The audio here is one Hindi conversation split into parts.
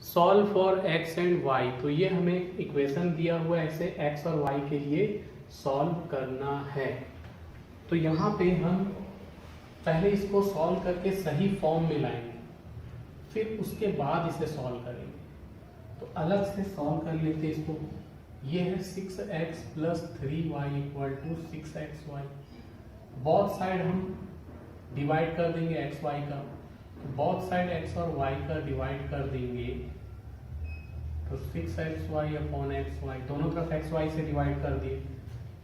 Solve for x and y. तो ये हमें इक्वेशन दिया हुआ है, ऐसे एक्स और वाई के लिए सॉल्व करना है। तो यहाँ पे हम पहले इसको सॉल्व करके सही फॉर्म में लाएंगे, फिर उसके बाद इसे सॉल्व करेंगे। तो अलग से सॉल्व कर लेते इसको। ये है 6x plus 3y equal to 6xy। Both side हम डिवाइड कर देंगे एक्स वाई का, तो बोथ साइड x और y का डिवाइड कर देंगे, तो 6xy अपॉन xy, दोनों तरफ xy से डिवाइड कर दिए,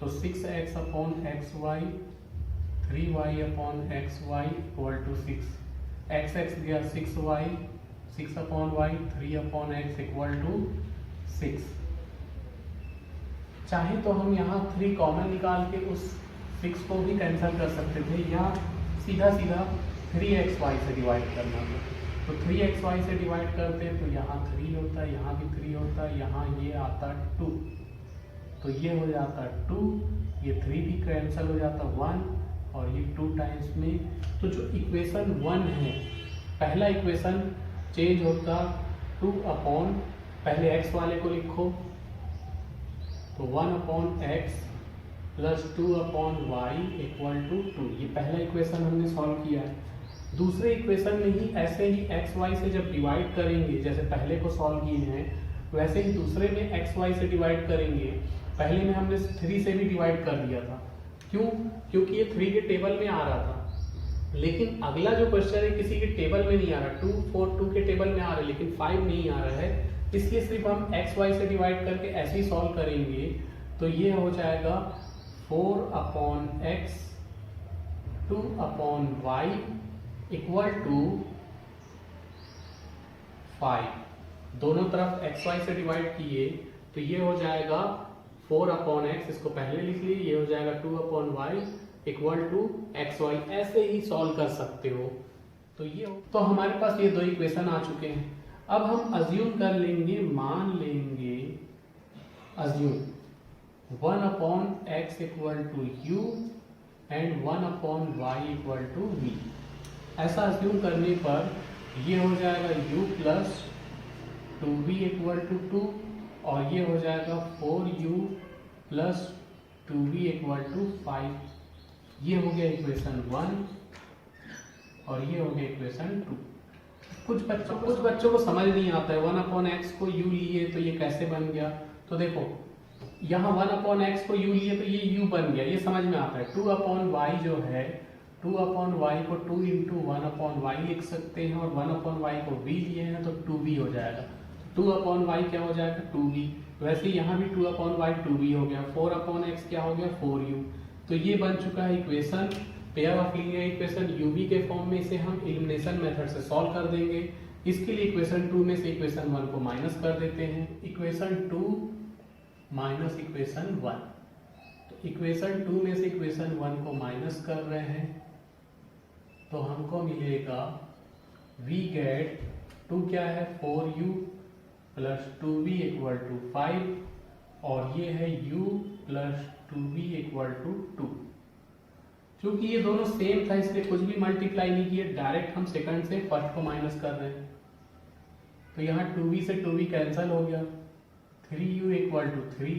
तो 6x upon xy, 3y upon xy equal to 6। x गया 6y, 6 upon y, 3 upon x equal to 6। चाहे तो हम यहाँ 3 कॉमन निकाल के उस 6 को भी कैंसिल कर सकते थे, या सीधा सीधा 3xy से डिवाइड करना था। तो 3xy से डिवाइड करते तो यहाँ 3 होता, यहाँ भी 3 होता, यहाँ ये आता 2, तो ये हो जाता 2, ये 3 भी कैंसिल हो जाता 1, और ये 2 टाइम्स में। तो जो इक्वेशन 1 है, पहला इक्वेशन चेंज होता 2 अपॉन, पहले x वाले को लिखो, तो 1 upon x plus 2 upon y equal to 2। ये पहला इक्वेशन हमने सॉल्व किया है। दूसरे इक्वेशन में ही ऐसे ही एक्स वाई से जब डिवाइड करेंगे, जैसे पहले को सॉल्व किए हैं, वैसे ही दूसरे में एक्स वाई से डिवाइड करेंगे। पहले में हमने 3 से भी डिवाइड कर दिया था, क्यों? क्योंकि ये 3 के टेबल में आ रहा था। लेकिन अगला जो क्वेश्चन है किसी के टेबल में नहीं आ रहा, 2 4 2 के टेबल में आ रहा है, लेकिन 5 नहीं आ रहा है, इसलिए सिर्फ हम एक्स वाई से डिवाइड करके ऐसे ही सॉल्व करेंगे। तो ये हो जाएगा 4 upon x 2 upon y equal to 5। दोनों तरफ एक्स वाई से डिवाइड किए, तो ये हो जाएगा 4 अपॉन एक्स, इसको पहले लिख लिए, ये हो जाएगा 2 upon y equal to x y. ऐसे ही सॉल्व कर सकते हो। तो ये तो हमारे पास ये 2 इक्वेशन आ चुके हैं। अब हम अज्यूम कर लेंगे, मान लेंगे, assume 1 upon x equal to u and 1 upon y equal to v. ऐसा अज्यूम करने पर ये हो जाएगा u plus 2v equal to 2, और ये हो जाएगा 4u plus 2v equal to 5। ये हो गया इक्वेशन 1 और ये हो गया इक्वेशन 2। कुछ बच्चों को समझ नहीं आता है, 1 अपॉन एक्स को u लिए तो ये कैसे बन गया। तो देखो यहाँ 1 अपॉन एक्स को u लिए तो ये u बन गया, ये समझ में आता है। 2 अपॉन वाई जो है, 2 अपॉन वाई को 2 इंटू 1 अपॉन वाई लिख सकते हैं, और 1 अपॉन वाई को v लिए हैं तो 2v हो जाएगा। 2 अपॉन वाई क्या हो जाएगा 2v। वैसे यहाँ भी 2 अपॉन वाई 2v हो गया। 4 अपॉन एक्स क्या हो गया 4u। तो ये बन चुका है equation, pair of linear equation uv के फॉर्म में। इसे हम एलिमिनेशन मेथड से सॉल्व कर देंगे। इसके लिए इक्वेशन 2 में से इक्वेशन 1 को माइनस कर देते हैं। इक्वेशन 2 माइनस इक्वेशन 1, तो इक्वेशन 2 में से इक्वेशन 1 को माइनस कर रहे हैं, तो हमको मिलेगा v गेट 2 क्या है 4u plus 2v equal to 5, और ये है u plus 2v equal to 2। क्योंकि ये दोनों सेम था इसलिए कुछ भी मल्टीप्लाई नहीं किए, डायरेक्ट हम सेकंड से फर्स्ट को माइनस कर रहे हैं। तो यहाँ 2v से 2v कैंसिल हो गया, 3u equal to 3,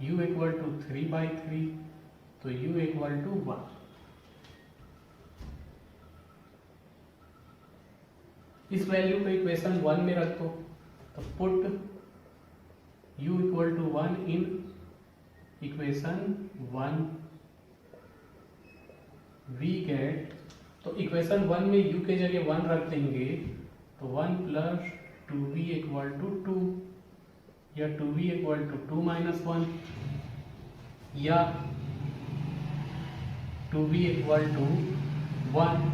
u equal to 3/3, तो u इक्वल टू 1। इस वैल्यू को इक्वेशन 1 में रख दो, तो put u equal to 1 in equation 1, v get, तो इक्वेशन 1 में u के जगह 1 रख देंगे, तो 1 प्लस 2v इक्वल टू 2, या 2v इक्वल टू 2 माइनस 1, या 2v equal to 1,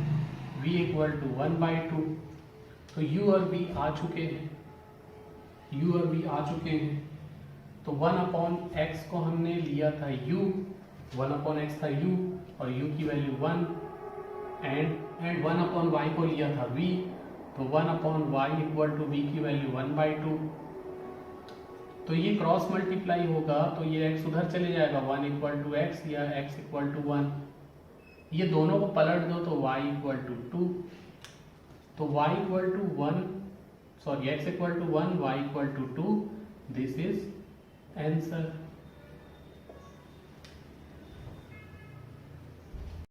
v equal to 1/2। तो u और v आ चुके हैं, u और v आ चुके हैं। तो 1 अपॉन एक्स को हमने लिया था u, 1 अपॉन एक्स था u, और u की वैल्यू 1, एंड 1 अपॉन वाई को लिया था v, तो 1 upon y equal to v की वैल्यू 1/2। तो ये क्रॉस मल्टीप्लाई होगा, तो ये x उधर चले जाएगा, 1 इक्वल टू एक्स या x इक्वल टू 1। ये दोनों को पलट दो तो y इक्वल टू 2, तो y equal to 1 sorry x equal to 1 y equal to 2, this is answer.